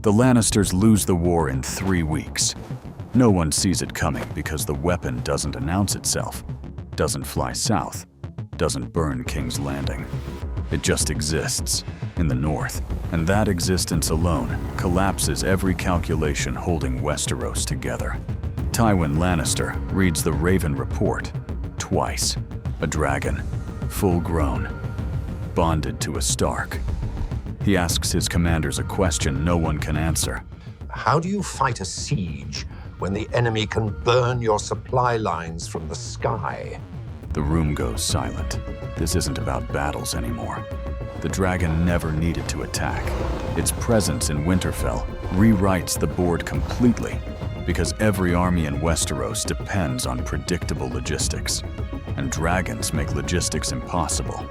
The Lannisters lose the war in 3 weeks. No one sees it coming because the weapon doesn't announce itself, doesn't fly south, doesn't burn King's Landing. It just exists in the north, and that existence alone collapses every calculation holding Westeros together. Tywin Lannister reads the Raven report twice. A dragon, full-grown, bonded to a Stark. He asks his commanders a question no one can answer. How do you fight a siege when the enemy can burn your supply lines from the sky? The room goes silent. This isn't about battles anymore. The dragon never needed to attack. Its presence in Winterfell rewrites the board completely because every army in Westeros depends on predictable logistics, and dragons make logistics impossible.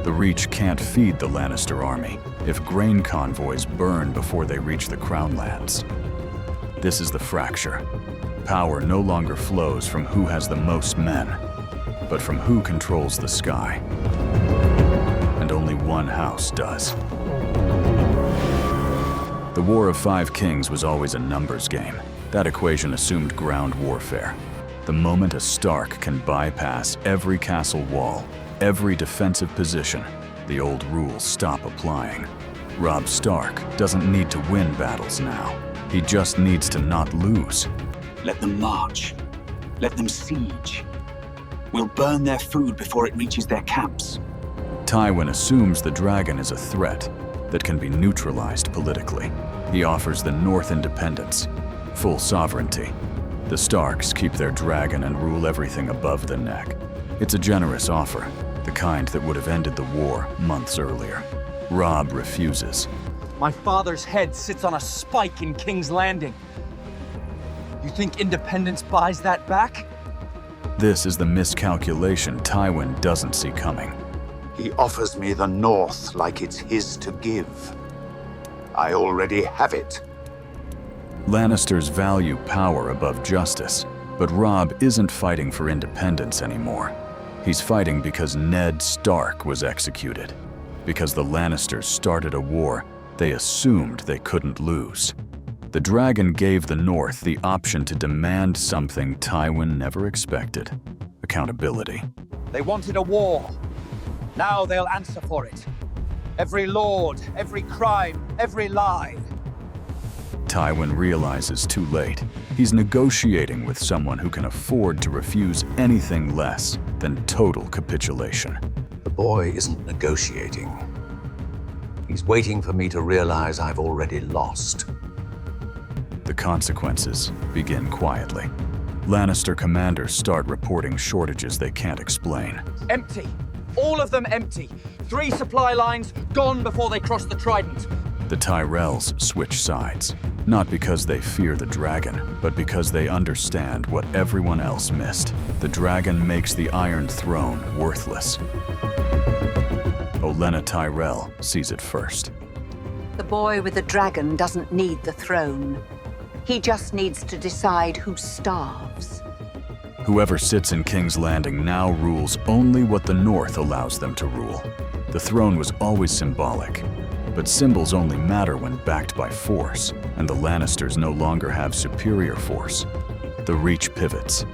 The Reach can't feed the Lannister army if grain convoys burn before they reach the Crown Lands. This is the fracture. Power no longer flows from who has the most men, but from who controls the sky. And only one house does. The War of Five Kings was always a numbers game. That equation assumed ground warfare. The moment a Stark can bypass every castle wall, every defensive position, the old rules stop applying. Robb Stark doesn't need to win battles now. He just needs to not lose. Let them march. Let them siege. We'll burn their food before it reaches their camps. Tywin assumes the dragon is a threat that can be neutralized politically. He offers the North independence, full sovereignty. The Starks keep their dragon and rule everything above the neck. It's a generous offer, the kind that would have ended the war months earlier. Robb refuses. My father's head sits on a spike in King's Landing. You think independence buys that back? This is the miscalculation Tywin doesn't see coming. He offers me the North like it's his to give. I already have it. Lannisters value power above justice, but Robb isn't fighting for independence anymore. He's fighting because Ned Stark was executed, because the Lannisters started a war they assumed they couldn't lose. The dragon gave the North the option to demand something Tywin never expected: accountability. They wanted a war. Now they'll answer for it. Every lord, every crime, every lie. Tywin realizes too late. He's negotiating with someone who can afford to refuse anything less than total capitulation. The boy isn't negotiating. He's waiting for me to realize I've already lost. The consequences begin quietly. Lannister commanders start reporting shortages they can't explain. Empty. All of them empty. 3 supply lines gone before they cross the Trident. The Tyrells switch sides, not because they fear the dragon, but because they understand what everyone else missed. The dragon makes the Iron Throne worthless. Olenna Tyrell sees it first. The boy with the dragon doesn't need the throne. He just needs to decide who starves. Whoever sits in King's Landing now rules only what the North allows them to rule. The throne was always symbolic, but symbols only matter when backed by force, and the Lannisters no longer have superior force. The Reach pivots.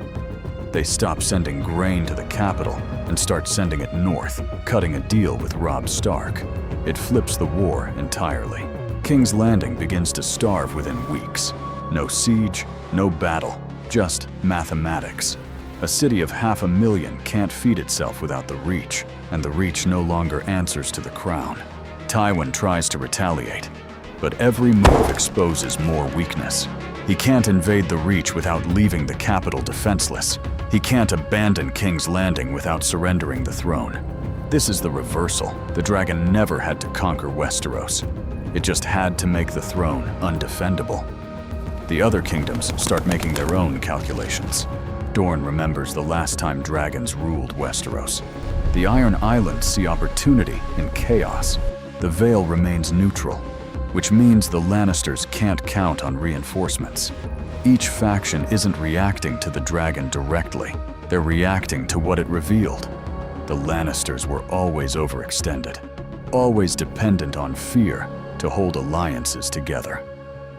They stop sending grain to the capital and start sending it north, cutting a deal with Robb Stark. It flips the war entirely. King's Landing begins to starve within weeks. No siege, no battle, just mathematics. A city of 500,000 can't feed itself without the Reach, and the Reach no longer answers to the crown. Tywin tries to retaliate, but every move exposes more weakness. He can't invade the Reach without leaving the capital defenseless. He can't abandon King's Landing without surrendering the throne. This is the reversal. The dragon never had to conquer Westeros. It just had to make the throne undefendable. The other kingdoms start making their own calculations. Dorne remembers the last time dragons ruled Westeros. The Iron Islands see opportunity in chaos. The Vale remains neutral, which means the Lannisters can't count on reinforcements. Each faction isn't reacting to the dragon directly. They're reacting to what it revealed. The Lannisters were always overextended, always dependent on fear to to hold alliances together.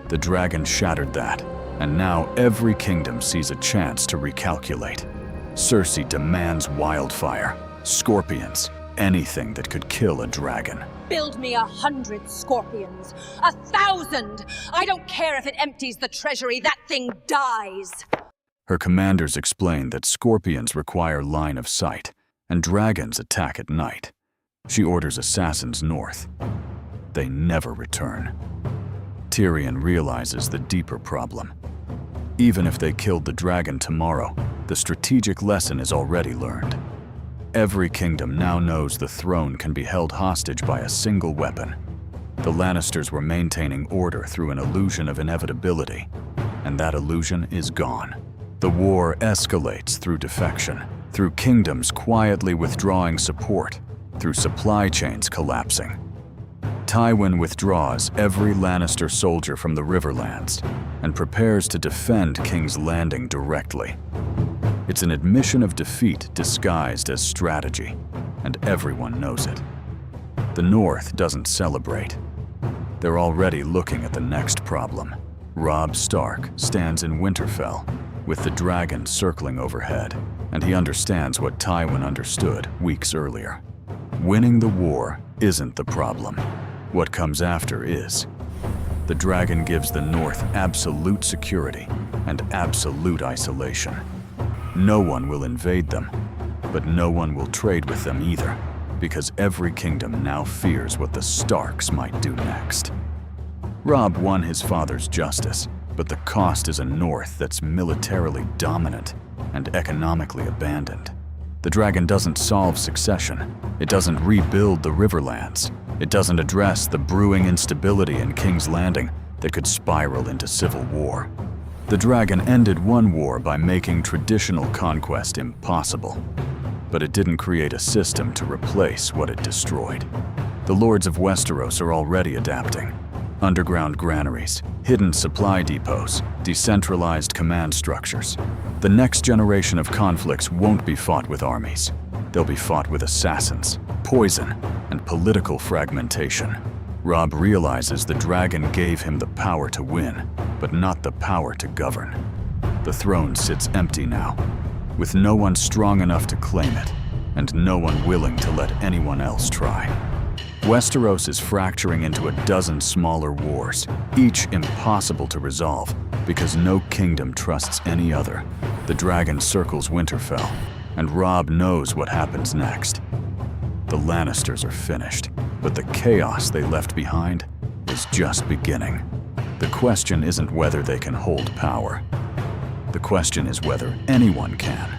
The dragon shattered that, and now every kingdom sees a chance to recalculate. Cersei demands wildfire, scorpions, anything that could kill a dragon. Build me 100 scorpions. 1,000! I don't care if it empties the treasury, that thing dies! Her commanders explain that scorpions require line of sight, and dragons attack at night. She orders assassins north. They never return. Tyrion realizes the deeper problem. Even if they killed the dragon tomorrow, the strategic lesson is already learned. Every kingdom now knows the throne can be held hostage by a single weapon. The Lannisters were maintaining order through an illusion of inevitability, and that illusion is gone. The war escalates through defection, through kingdoms quietly withdrawing support, through supply chains collapsing. Tywin withdraws every Lannister soldier from the Riverlands and prepares to defend King's Landing directly. It's an admission of defeat disguised as strategy, and everyone knows it. The North doesn't celebrate. They're already looking at the next problem. Robb Stark stands in Winterfell, with the dragon circling overhead, and he understands what Tywin understood weeks earlier. Winning the war isn't the problem. What comes after is. The dragon gives the North absolute security and absolute isolation. No one will invade them, but no one will trade with them either, because every kingdom now fears what the Starks might do next. Robb won his father's justice, but the cost is a North that's militarily dominant and economically abandoned. The dragon doesn't solve succession. It doesn't rebuild the Riverlands. It doesn't address the brewing instability in King's Landing that could spiral into civil war. The dragon ended one war by making traditional conquest impossible, but it didn't create a system to replace what it destroyed. The lords of Westeros are already adapting. Underground granaries, hidden supply depots, decentralized command structures. The next generation of conflicts won't be fought with armies. They'll be fought with assassins, poison, and political fragmentation. Robb realizes the dragon gave him the power to win, but not the power to govern. The throne sits empty now, with no one strong enough to claim it, and no one willing to let anyone else try. Westeros is fracturing into a dozen smaller wars, each impossible to resolve because no kingdom trusts any other. The dragon circles Winterfell, and Robb knows what happens next. The Lannisters are finished, but the chaos they left behind is just beginning. The question isn't whether they can hold power. The question is whether anyone can.